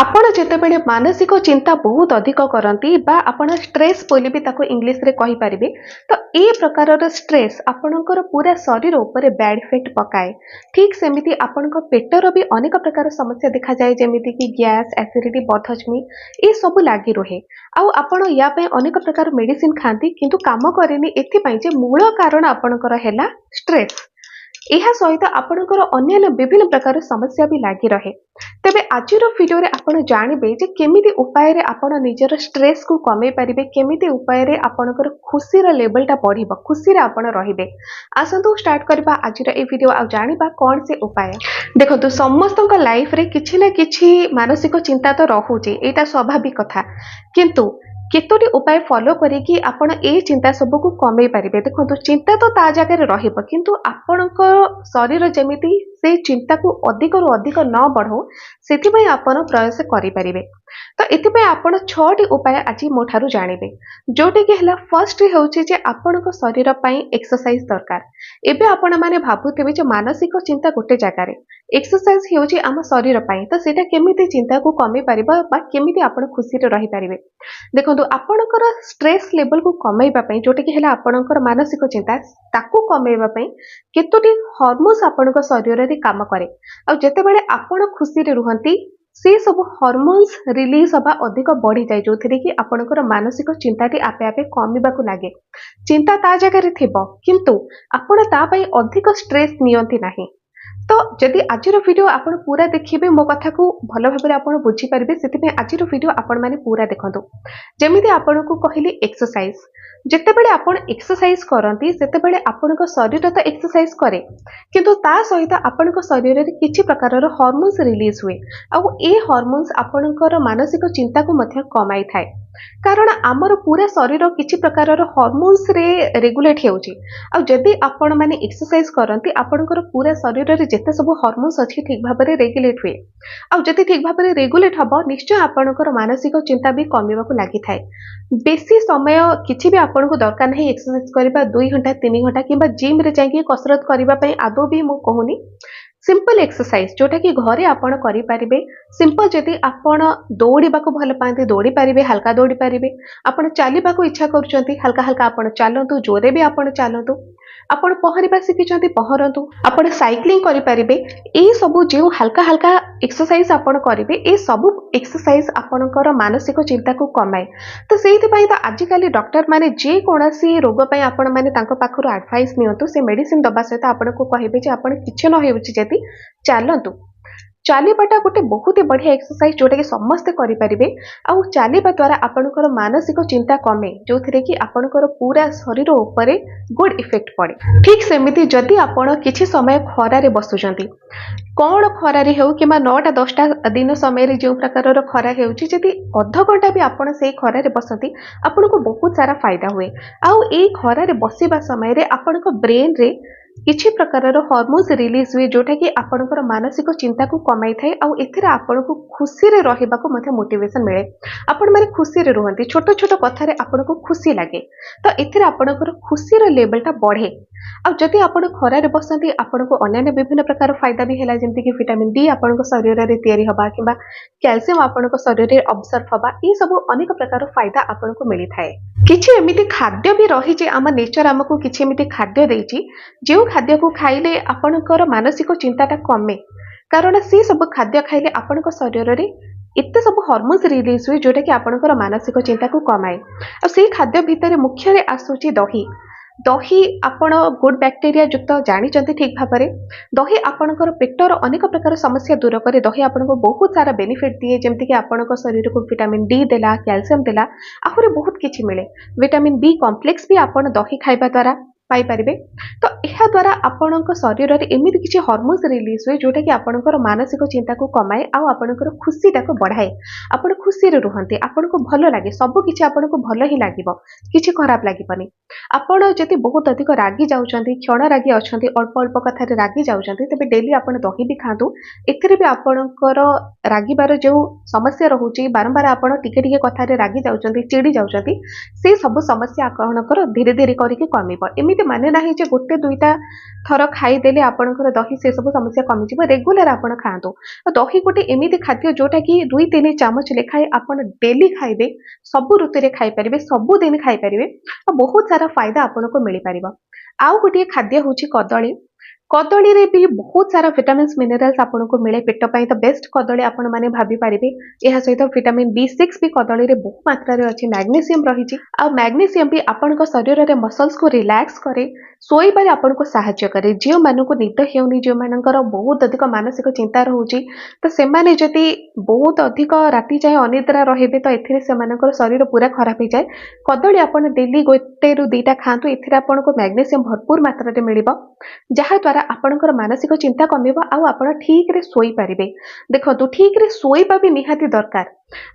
ଆପଣ ଯେତେବେଳେ ମାନସିକ ଚିନ୍ତା ବହୁତ ଅଧିକ କରନ୍ତି ବା ଆପଣ ଷ୍ଟ୍ରେସ୍ ବୋଲି ବି ତାକୁ ଇଂଲିଶରେ କହିପାରିବେ, ତ ଏ ପ୍ରକାରର ଷ୍ଟ୍ରେସ୍ ଆପଣଙ୍କର ପୁରା ଶରୀର ଉପରେ ବ୍ୟାଡ୍ ଇଫେକ୍ଟ ପକାଏ। ଠିକ୍ ସେମିତି ଆପଣଙ୍କ ପେଟର ବି ଅନେକ ପ୍ରକାର ସମସ୍ୟା ଦେଖାଯାଏ, ଯେମିତିକି ଗ୍ୟାସ୍, ଏସିଡିଟି, ବଦହଜମି ଏସବୁ ଲାଗି ରୁହେ। ଆଉ ଆପଣ ୟା ପାଇଁ ଅନେକ ପ୍ରକାର ମେଡିସିନ ଖାଆନ୍ତି, କିନ୍ତୁ କାମ କରେନି, ଏଥିପାଇଁ ଯେ ମୂଳ କାରଣ ଆପଣଙ୍କର ହେଲା ଷ୍ଟ୍ରେସ୍। ଏହା ସହିତ ଆପଣଙ୍କର ଅନ୍ୟାନ୍ୟ ବିଭିନ୍ନ ପ୍ରକାର ସମସ୍ୟା ବି ଲାଗି ରହେ। ତେବେ ଆଜିର ଭିଡ଼ିଓରେ ଆପଣ ଜାଣିବେ ଯେ କେମିତି ଉପାୟରେ ଆପଣ ନିଜର ଷ୍ଟ୍ରେସ୍‌କୁ କମେଇ ପାରିବେ, କେମିତି ଉପାୟରେ ଆପଣଙ୍କର ଖୁସିର ଲେଭେଲଟା ବଢ଼ିବ, ଖୁସିରେ ଆପଣ ରହିବେ। ଆସନ୍ତୁ ଷ୍ଟାର୍ଟ କରିବା ଆଜିର ଏହି ଭିଡ଼ିଓ ଆଉ ଜାଣିବା କ'ଣ ସେ ଉପାୟ। ଦେଖନ୍ତୁ, ସମସ୍ତଙ୍କ ଲାଇଫରେ କିଛି ନା କିଛି ମାନସିକ ଚିନ୍ତା ତ ରହୁଛି, ଏଇଟା ସ୍ୱାଭାବିକ କଥା। କିନ୍ତୁ କେତୋଟି ଉପାୟ ଫଲୋ କରିକି ଆପଣ ଏଇ ଚିନ୍ତା ସବୁକୁ କମେଇ ପାରିବେ। ଦେଖନ୍ତୁ, ଚିନ୍ତା ତ ତା ଜାଗାରେ ରହିବ, କିନ୍ତୁ ଆପଣଙ୍କ ଶରୀର ଯେମିତି ସେଇ ଚିନ୍ତାକୁ ଅଧିକରୁ ଅଧିକ ନ ବଢ଼ାଉ, ସେଥିପାଇଁ ଆପଣ ପ୍ରୟାସ କରିପାରିବେ। ତ ଏଥିପାଇଁ ଆପଣ 6ଟି ଉପାୟ ଆଜି ମୋ ଠାରୁ ଜାଣିବେ, ଯୋଉଟାକି ହେଲା ଫର୍ଷ୍ଟ ହେଉଛି ଯେ ଆପଣଙ୍କ ଶରୀର ପାଇଁ ଏକ୍ସରସାଇଜ ଦରକାର। ଏବେ ଆପଣମାନେ ଭାବୁଥିବେ ଯେ ମାନସିକ ଚିନ୍ତା ଗୋଟେ ଜାଗାରେ, ଏକ୍ସରସାଇଜ ହେଉଛି ଆମ ଶରୀର ପାଇଁ, ତ ସେଇଟା କେମିତି ଚିନ୍ତାକୁ କମେଇ ପାରିବ ବା କେମିତି ଆପଣ ଖୁସିରେ ରହିପାରିବେ। ଦେଖନ୍ତୁ, ଆପଣଙ୍କର ଷ୍ଟ୍ରେସ୍ ଲେଭେଲକୁ କମେଇବା ପାଇଁ, ଯୋଉଟାକି ହେଲା ଆପଣଙ୍କର ମାନସିକ ଚିନ୍ତା, ତାକୁ କମେଇବା ପାଇଁ କେତୋଟି ହରମୋନ୍ସ ଆପଣଙ୍କ ଶରୀରରେ କାମ କରେ। ଆଉ ଯେତେବେଳେ ଆପଣ ଖୁସିରେ ରୁହନ୍ତି, ସେ ସବୁ ହରମୋନ୍ସ ରିଲିଜ ହେବା ଅଧିକ ବଢ଼ିଯାଏ, ଯୋଉଥିରେ କି ଆପଣଙ୍କର ମାନସିକ ଚିନ୍ତାଟି ଆପେ ଆପେ କମିବାକୁ ଲାଗେ। ଚିନ୍ତା ତା ଜାଗାରେ ଥିବ, କିନ୍ତୁ ଆପଣ ତା ପାଇଁ ଅଧିକ ଷ୍ଟ୍ରେସ୍ ନିଅନ୍ତି ନାହିଁ। ତ ଯଦି ଆଜିର ଭିଡ଼ିଓ ଆପଣ ପୁରା ଦେଖିବେ, ମୋ କଥାକୁ ଭଲ ଭାବରେ ଆପଣ ବୁଝିପାରିବେ, ସେଥିପାଇଁ ଆଜିର ଭିଡ଼ିଓ ଆପଣମାନେ ପୁରା ଦେଖନ୍ତୁ। ଯେମିତି ଆପଣଙ୍କୁ କହିଲି ଏକ୍ସରସାଇଜ, ଯେତେବେଳେ ଆପଣ ଏକ୍ସରସାଇଜ କରନ୍ତି, ସେତେବେଳେ ଆପଣଙ୍କ ଶରୀର ତ ଏକ୍ସରସାଇଜ କରେ, କିନ୍ତୁ ତା ସହିତ ଆପଣଙ୍କ ଶରୀରରେ କିଛି ପ୍ରକାରର ହରମୋନ୍ସ ରିଲିଜ ହୁଏ। ଆଉ ଏ ହରମୋନ୍ସ ଆପଣଙ୍କର ମାନସିକ ଚିନ୍ତାକୁ ମଧ୍ୟ କମାଇଥାଏ। କାରଣ ଆମର ପୁରା ଶରୀର କିଛି ପ୍ରକାରର ହରମୋନ୍ସରେ ରେଗୁଲେଟ୍ ହେଉଛି। ଆଉ ଯଦି ଆପଣମାନେ ଏକ୍ସରସାଇଜ କରନ୍ତି, ଆପଣଙ୍କର ପୁରା ଶରୀରରେ ଯେତେ ସବୁ ହରମୋନ୍ସ ଅଛି ଠିକ୍ ଭାବରେ ରେଗୁଲେଟ୍ ହୁଏ। ଆଉ ଯଦି ଠିକ୍ ଭାବରେ ରେଗୁଲେଟ୍ ହେବ, ନିଶ୍ଚୟ ଆପଣଙ୍କର ମାନସିକ ଚିନ୍ତା ବି କମିବାକୁ ଲାଗିଥାଏ। ବେଶୀ ସମୟ କିଛି ବି ଆପଣଙ୍କୁ ଦରକାର ନାହିଁ ଏକ୍ସରସାଇଜ କରିବା, 2 ଘଣ୍ଟା 3 ଘଣ୍ଟା କିମ୍ବା ଜିମ୍‌ରେ ଯାଇକି କସରତ କରିବା ପାଇଁ ଆଦୌ ବି ମୁଁ କହୁନି। ସିମ୍ପଲ ଏକ୍ସରସାଇଜ ଯୋଉଟାକି ଘରେ ଆପଣ କରିପାରିବେ। ସିମ୍ପଲ, ଯଦି ଆପଣ ଦୌଡ଼ିବାକୁ ଭଲ ପାଆନ୍ତି ଦୌଡ଼ି ପାରିବେ, ହାଲକା ଦୌଡ଼ି ପାରିବେ। ଆପଣ ଚାଲିବାକୁ ଇଚ୍ଛା କରୁଛନ୍ତି, ହାଲକା ହାଲକା ଆପଣ ଚାଲନ୍ତୁ, ଜୋରରେ ବି ଆପଣ ଚାଲନ୍ତୁ। ଆପଣ ପହଁରିବା ଶିଖିଛନ୍ତି, ପହଁରନ୍ତୁ। ଆପଣ ସାଇକ୍ଲିଂ କରିପାରିବେ। ଏଇ ସବୁ ଯେଉଁ ହାଲକା ହାଲକା ଏକ୍ସରସାଇଜ ଆପଣ କରିବେ, ଏ ସବୁ ଏକ୍ସରସାଇଜ ଆପଣଙ୍କର ମାନସିକ ଚିନ୍ତାକୁ କମାଏ। ତ ସେଇଥିପାଇଁ ତ ଆଜିକାଲି ଡକ୍ଟରମାନେ ଯେକୌଣସି ରୋଗ ପାଇଁ ଆପଣମାନେ ତାଙ୍କ ପାଖରୁ ଆଡଭାଇସ୍ ନିଅନ୍ତୁ, ସେ ମେଡିସିନ ଦେବା ସହିତ ଆପଣଙ୍କୁ କହିବେ ଯେ ଆପଣ କିଛି ନ ହେଉଛି ଯଦି ଚାଲନ୍ତୁ। ଚାଲିବାଟା ଗୋଟେ ବହୁତ ବଢ଼ିଆ ଏକ୍ସରସାଇଜ, ଯୋଉଟାକି ସମସ୍ତେ କରିପାରିବେ। ଆଉ ଚାଲିବା ଦ୍ୱାରା ଆପଣଙ୍କର ମାନସିକ ଚିନ୍ତା କମେ, ଯୋଉଥିରେ କି ଆପଣଙ୍କର ପୁରା ଶରୀର ଉପରେ ଗୁଡ୍ ଇଫେକ୍ଟ ପଡ଼େ। ଠିକ୍ ସେମିତି ଯଦି ଆପଣ କିଛି ସମୟ ଖରାରେ ବସୁଛନ୍ତି, କ'ଣ ଖରାରେ ହେଉ କିମ୍ବା 9ଟା 10ଟା ଦିନ ସମୟରେ ଯେଉଁ ପ୍ରକାରର ଖରା ହେଉଛି, ଯଦି ଅଧଘଣ୍ଟା ବି ଆପଣ ସେଇ ଖରାରେ ବସନ୍ତି, ଆପଣଙ୍କୁ ବହୁତ ସାରା ଫାଇଦା ହୁଏ। ଆଉ ଏଇ ଖରାରେ ବସିବା ସମୟରେ ଆପଣଙ୍କ ବ୍ରେନ୍‌ରେ କିଛି ପ୍ରକାରର ହରମୋନ୍ସ ରିଲିଜ ହୁଏ, ଯୋଉଟାକି ଆପଣଙ୍କର ମାନସିକ ଚିନ୍ତାକୁ କମାଇଥାଏ। ଆଉ ଏଥିରେ ଆପଣଙ୍କୁ ଖୁସିରେ ରହିବାକୁ ମଧ୍ୟ ମୋଟିଭେସନ ମିଳେ। ଆପଣମାନେ ଖୁସିରେ ରୁହନ୍ତି, ଛୋଟ ଛୋଟ କଥାରେ ଆପଣଙ୍କୁ ଖୁସି ଲାଗେ, ତ ଏଥିରେ ଆପଣଙ୍କର ଖୁସିର ଲେଭେଲଟା ବଢ଼େ। ଆଉ ଯଦି ଆପଣ ଖରାରେ ବସନ୍ତି, ଆପଣଙ୍କୁ ଅନ୍ୟାନ୍ୟ ବିଭିନ୍ନ ପ୍ରକାର ଫାଇଦା ବି ହେଲା, ଯେମିତିକି ଭିଟାମିନ ଡି ଆପଣଙ୍କ ଶରୀରରେ ତିଆରି ହେବା କିମ୍ବା କ୍ୟାଲସିୟମ ଆପଣଙ୍କ ଶରୀରରେ ଅବଜର୍ଭ ହେବା, ଏସବୁ ଅନେକ ପ୍ରକାର ଫାଇଦା ଆପଣଙ୍କୁ ମିଳିଥାଏ। କିଛି ଏମିତି ଖାଦ୍ୟ ବି ରହିଛି, ଆମ ନେଚର ଆମକୁ କିଛି ଏମିତି ଖାଦ୍ୟ ଦେଇଛି, ଯେଉଁ ଖାଦ୍ୟକୁ ଖାଇଲେ ଆପଣଙ୍କର ମାନସିକ ଚିନ୍ତାଟା କମେ। କାରଣ ସେ ସବୁ ଖାଦ୍ୟ ଖାଇଲେ ଆପଣଙ୍କ ଶରୀରରେ ଏତେ ସବୁ ହରମୋନ୍ସ ରିଲିଜ ହୁଏ, ଯୋଉଟାକି ଆପଣଙ୍କର ମାନସିକ ଚିନ୍ତାକୁ କମାଏ। ଆଉ ସେଇ ଖାଦ୍ୟ ଭିତରେ ମୁଖ୍ୟରେ ଆସୁଛି ଦହି। ଦହି ଆପଣ ଗୁଡ୍ ବ୍ୟାକ୍ଟେରିଆ ଯୁକ୍ତ, ଜାଣିଛନ୍ତି ଠିକ୍ ଭାବରେ। ଦହି ଆପଣଙ୍କର ପେଟର ଅନେକ ପ୍ରକାର ସମସ୍ୟା ଦୂର କରେ। ଦହି ଆପଣଙ୍କୁ ବହୁତ ସାରା ବେନିଫିଟ୍ ଦିଏ, ଯେମିତିକି ଆପଣଙ୍କ ଶରୀରକୁ ଭିଟାମିନ ଡି ଦେଲା, କ୍ୟାଲସିୟମ ଦେଲା, ଆହୁରି ବହୁତ କିଛି ମିଳେ। ଭିଟାମିନ ବି କମ୍ପ୍ଲେକ୍ସ ବି ଆପଣ ଦହି ଖାଇବା ଦ୍ୱାରା ପାଇପାରିବେ। ତ ଏହା ଦ୍ୱାରା ଆପଣଙ୍କ ଶରୀରରେ ଏମିତି କିଛି ହରମୋନ୍ସ ରିଲିଜ ହୁଏ, ଯୋଉଟାକି ଆପଣଙ୍କର ମାନସିକ ଚିନ୍ତାକୁ କମାଏ ଆଉ ଆପଣଙ୍କର ଖୁସିଟାକୁ ବଢ଼ାଏ। ଆପଣ ଖୁସିରେ ରୁହନ୍ତି, ଆପଣଙ୍କୁ ଭଲ ଲାଗେ, ସବୁ କିଛି ଆପଣଙ୍କୁ ଭଲ ହିଁ ଲାଗିବ, କିଛି ଖରାପ ଲାଗିବନି। ଆପଣ ଯଦି ବହୁତ ଅଧିକ ରାଗି ଯାଉଛନ୍ତି, କ୍ଷଣ ରାଗି ଅଛନ୍ତି, ଅଳ୍ପ ଅଳ୍ପ କଥାରେ ରାଗି ଯାଉଛନ୍ତି, ତେବେ ଡେଲି ଆପଣ ଦହି ବି ଖାଆନ୍ତୁ। ଏଥିରେ ବି ଆପଣଙ୍କର ରାଗିବାର ଯେଉଁ ସମସ୍ୟା ରହୁଛି, ବାରମ୍ବାର ଆପଣ ଟିକେ ଟିକେ କଥାରେ ରାଗି ଯାଉଛନ୍ତି, ଚିଡ଼ି ଯାଉଛନ୍ତି, ସେ ସବୁ ସମସ୍ୟା ଆପଣଙ୍କର ଧୀରେ ଧୀରେ କରିକି କମିବ। ଏମିତି एमिति माने नाही जे गोटे दुईटा थर खाईदेले आपणकर दही से सब समस्या कमिଯିବ। रेगुलर आपण खाआନ୍ତୁ। दही गोटे एमिति खाद्य जोटा कि 2-3 चामच लेखाए आपण डेली खाइबे, सब ऋतु रे खाई परिबे, सब दिन खाई परिबे, बहुत सारा फायदा आपनको मिल परिबो। आउ गोटे खाद्य होची कदली। कदली रे भी बहुत सारा विटामिन्स मिनरल्स आपनको मिले पेट पई। तो बेस्ट कदली आपण माने भाबी परिबे। एहा सहित विटामिन B6 भी कदली रे बहुत मात्रा रे अछि। मैग्नीशियम रहिछि। आ मैग्नीशियम भी आपनको शरीर रे मसल्स को रिलैक्स करे, सोई बारे आपनको सहायता करे। जियो मानको निद हेउनी, जियो मानकर बहुत अधिक मानसिक चिंता रहउछि, तो से माने जति बहुत अधिक राति जाय अनिद्रा रहिबे तो एथिरे से मानकर शरीर पूरा खराब हो जाए। कदली आपण डेली गोटे रु दुईटा खांतु। एथिरे आपनको मैग्नीशियम भरपूर मात्रा रे मिलिबो, जहा द्वारा आपणकर मानसिक चिंता कमिबो आ आपण ठीक रे सोई परिबे। देखंतु ठीक रे सोईबा भी निहाती दरकार।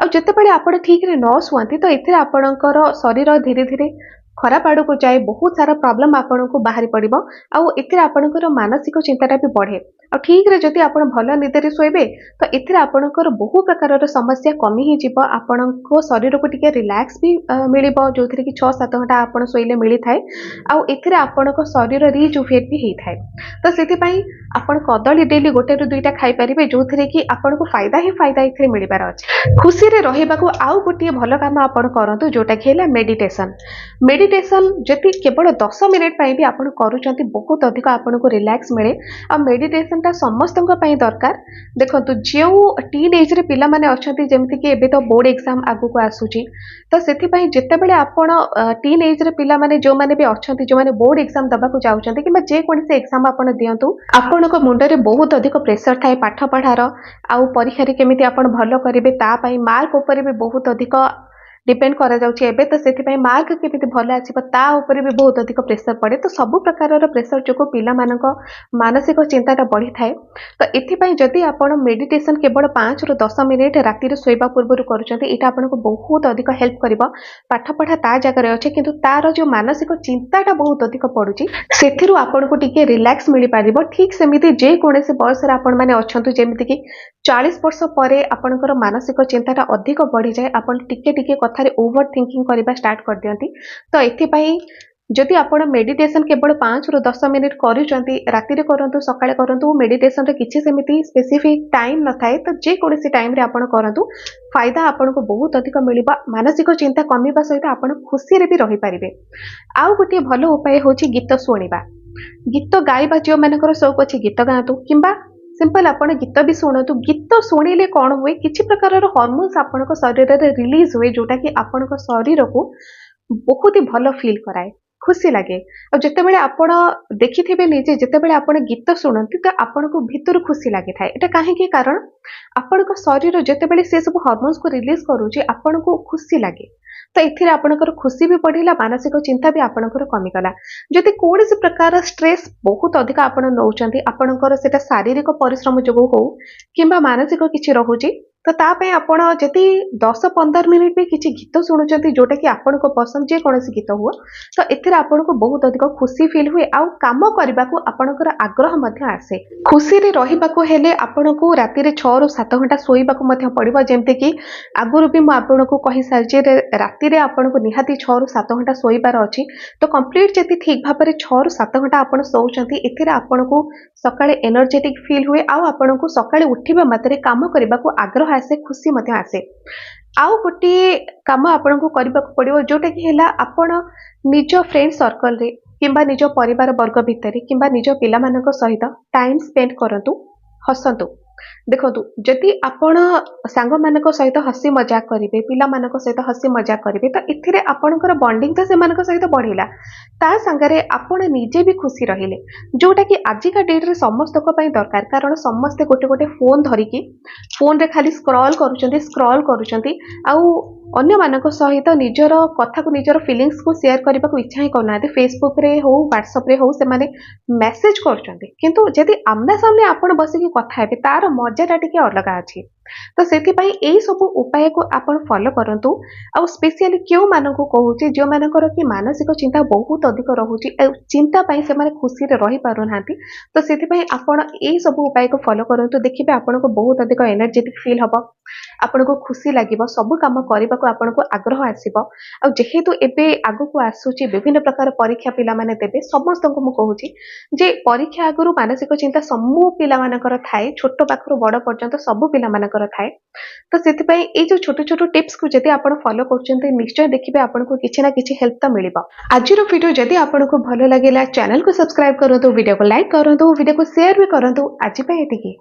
आ जतेबेले आपण ठीक रे न सुआंती तो एथिरे आपणकर शरीर धीरे धीरे खराब आड़ को जाए, बहुत सारा प्रॉब्लम आपको बाहरी पड़ो। आउ एथिरे आपणकर मानसिक चिंताटा भी बढ़े। आ ठीक रे जदि आपण भल निदरे शोइबे तो एथिरे आपणकर बहु प्रकार समस्या कमी ही जिवो। आपणको शरीर को टिके रिलैक्स भी मिलिबो, जोथिरे कि 6-7 घंटा आपण सोइले मिली थाए। आउ एथिरे आपणको शरीर रिजुवेट भी हेई थाए। तो सेति पई आपण कदली डेली गोटे रु दुईटा खाई परिबे, जोथिरे कि आपणको फायदा ही फायदा एथिरे मिलिबार अछि। खुशी रे रहिबाको आउ गोटे भल काम आपण करंतु, जोटा कि ହେଲା मेडिटेशन। मेडिटेशन जति केवल 10 मिनिट पाई भी आपण करूचंती, बहुत अधिक आपनको रिलैक्स मिले। आ मेडिटेशन ता समस्तଙ୍କ ପାଇଁ दरकार। देखंतु जेउ टीन एज रे पिला माने अछंती, जेमति कि एबे तो बोर्ड एग्जाम आगु को आसुची, तो सेति पई जेतेबेले आपण टीन एज रे पिला माने जो माने भी अछंती, जो माने बोर्ड एग्जाम दबा को जाउचंती किबा जे कोनसे एग्जाम आपण दियंतु, आपनको मुंड रे बहुत अधिक प्रेशर थाए पाठ पढ़ार। आउ परीक्षा रे केमिति आपण भलो करिवे ता पई मार्क ऊपर भी बहुत अधिक डिपेंड करा जाउची। एबे तो सेति पई मार्क केमिति भलो आसीबो ता ऊपर भी बहुत अधिक प्रेशर पड़े। तो सब प्रकार प्रेशर जो पिला मानक मानसिक चिंताटा बढ़ी थाए। तो एथि पई जदि आपण मेडिटेशन केवल 5 रु 10 मिनिट राति रे सोइबा पूर्व करूचंती, एटा आपनको बहुत अधिक हेल्प करिवो। पाठ पढ़ा ता जगह रे अछि, किंतु तार जो मानसिक चिंताटा बहुत अधिक पडुची, सेथिरु आपनको टिके रिलैक्स मिली पारिबो। ठीक सेमिति जे कोनसे बयस रे आपण माने अछंतु, जेमिति कि 40 वर्ष परे आपणकर मानसिक चिंताटा अधिक बढ़ी जाए, आपण टिके टिके कथारे ओवर थिंकिंग करबा स्टार्ट कर दियंती। तो एथि पई जदि आपण मेडिटेशन केवल 5 रु 10 मिनिट करूचंती, राति रे करंतु, सकाळे करंतु। मेडिटेशन रे किछि सेमिति स्पेसिफिक टाइम न थाए, तो जे कोनसे टाइम रे आपण करंतु, फायदा आपनको बहुत अधिक मिलिबा। मानसिक चिंता कमिबा सहित आपण खुशी रे भी रहि परिबे। आउ गोटे भलो उपाय होची गीत शुणिबा। गीत गाइबा, जो मानकर शौक अछि गीत गांतु, किंबा सिंपल आपण गीत भी शुणतु। गीत शुणिले कौन हुए, किछि प्रकार हार्मोन्स आपनको शरीर रे रिलीज हुए, जोटा कि आपनको शरीर को बहुत ही भलो फील कराए, खुशी लगे। और जितेबेले आपण देखिथिबे निजे, जितेबेले आपण गीत शुणती तो आपनको भीतर खुशी लागि थाए। एटा काहे कि कारण आपनको शरीर जितेबेले से सब हार्मोन्स को रिलीज करूची, आपनको खुशी लगे। तो एथिरे आपणकर खुशी भी बढ़िला, मानसिक चिंता भी आपणकर कमी गला। जदि कोनोसी प्रकार स्ट्रेस बहुत अधिक आपण नउचंती, आपणकर सेटा शारीरिक परिश्रम जोगु हो किंबा मानसिक किछि रहूची, तो ता पे आपण जदि 10-15 मिनिट भी किछि गीत शुणुचंती, जोटा कि आपनको पसंद जे कोनोसी गीत हो, तो एथिरे आपनको बहुत अधिक खुशी फील हुए। आउ काम करबाको आपणकर आग्रह मध्ये आसे। खुशी रे रहिबाको हेले आपनको राति रे 6 रु 7 घंटा सोइबाको मध्ये पड़िबो। जेमते कि आगुरु भी म आपनको कहि सारजे, राति रे आपनको निहाती 6 रु 7 घंटा सोइबार अछि। तो कंप्लीट जति ठीक भाबरे 6 रु 7 घंटा आपण सोउचंती, एथिरे आपनको सकाळे एनर्जेटिक फील हुए। आउ आपनको सकाळे उठिबा मात्रे काम करबाको आग्रह आसे, खुशी मध्ये आसे। आउ गोटे काम आपनको करबाको पड़िबो, जोटा कि हेला आपण निज फ्रेंड सर्कल रे किंबा निज परिवार वर्ग भितरे किंबा निज पिला मानक सहित टाइम स्पेंड करंतु, हसंतु। देखंतु जदि आपण सांग मानक सहित हसी मजाक करिवे, पिला मानक सहित हसी मजाक करिवे, तो एथिरे आपणकर बॉन्डिंग तो से मानक सहित बढ़िला। ता संगरे आपण निजे भी खुशी रहिले, जोटा कि आजिका डेट रे समस्तक पई दरकार। कारण समस्ते गोटे गोटे फोन धरिकी फोन रे खाली स्क्रॉल करूचंती आउ अन्य मानक सहित निजर कथा को, निजर फीलिंग्स को शेयर करबा को इच्छा ही करना। फेसबुक रे हो, व्हाट्सएप रे हो, से माने मेसेज करचंती, किंतु जदि आमना सामने आपण बसिकी कथा हेबे, तार मजाटा टिके अलगा अछि। ତ ସେଥିପାଇଁ ଏଇ ସବୁ ଉପାୟକୁ ଆପଣ ଫଲୋ କରନ୍ତୁ। ଆଉ ସ୍ପେସିଆଲି କେଉଁମାନଙ୍କୁ କହୁଛି ଯେଉଁମାନଙ୍କର କି ମାନସିକ ଚିନ୍ତା ବହୁତ ଅଧିକ ରହୁଛି, ଆଉ ଚିନ୍ତା ପାଇଁ ସେମାନେ ଖୁସିରେ ରହିପାରୁନାହାନ୍ତି। ତ ସେଥିପାଇଁ ଆପଣ ଏଇ ସବୁ ଉପାୟକୁ ଫଲୋ କରନ୍ତୁ, ଦେଖିବେ ଆପଣଙ୍କୁ ବହୁତ ଅଧିକ ଏନର୍ଜେଟିକ୍ ଫିଲ୍ ହବ, ଆପଣଙ୍କୁ ଖୁସି ଲାଗିବ, ସବୁ କାମ କରିବାକୁ ଆପଣଙ୍କୁ ଆଗ୍ରହ ଆସିବ। ଆଉ ଯେହେତୁ ଏବେ ଆଗକୁ ଆସୁଛି ବିଭିନ୍ନ ପ୍ରକାର ପରୀକ୍ଷା ପିଲାମାନେ ଦେବେ, ସମସ୍ତଙ୍କୁ ମୁଁ କହୁଛି ଯେ ପରୀକ୍ଷା ଆଗରୁ ମାନସିକ ଚିନ୍ତା ସବୁ ପିଲାମାନଙ୍କର ଥାଏ, ଛୋଟ ପାଖରୁ ବଡ଼ ପର୍ଯ୍ୟନ୍ତ ସବୁ ପିଲାମାନଙ୍କର ଥାଏ। ତ ସେଥିପାଇଁ ଏଇ ଯୋଉ ଛୋଟ ଛୋଟ ଟିପ୍ସକୁ ଯଦି ଆପଣ ଫଲୋ କରୁଛନ୍ତି, ନିଶ୍ଚୟ ଦେଖିବେ ଆପଣଙ୍କୁ କିଛି ନା କିଛି ହେଲ୍ପ ତ ମିଳିବ। ଆଜିର ଭିଡ଼ିଓ ଯଦି ଆପଣଙ୍କୁ ଭଲ ଲାଗିଲା, ଚ୍ୟାନେଲକୁ ସବସ୍କ୍ରାଇବ କରନ୍ତୁ, ଭିଡ଼ିଓକୁ ଲାଇକ୍ କରନ୍ତୁ, ଭିଡ଼ିଓକୁ ସେୟାର ବି କରନ୍ତୁ। ଆଜି ପାଇଁ ଏତିକି।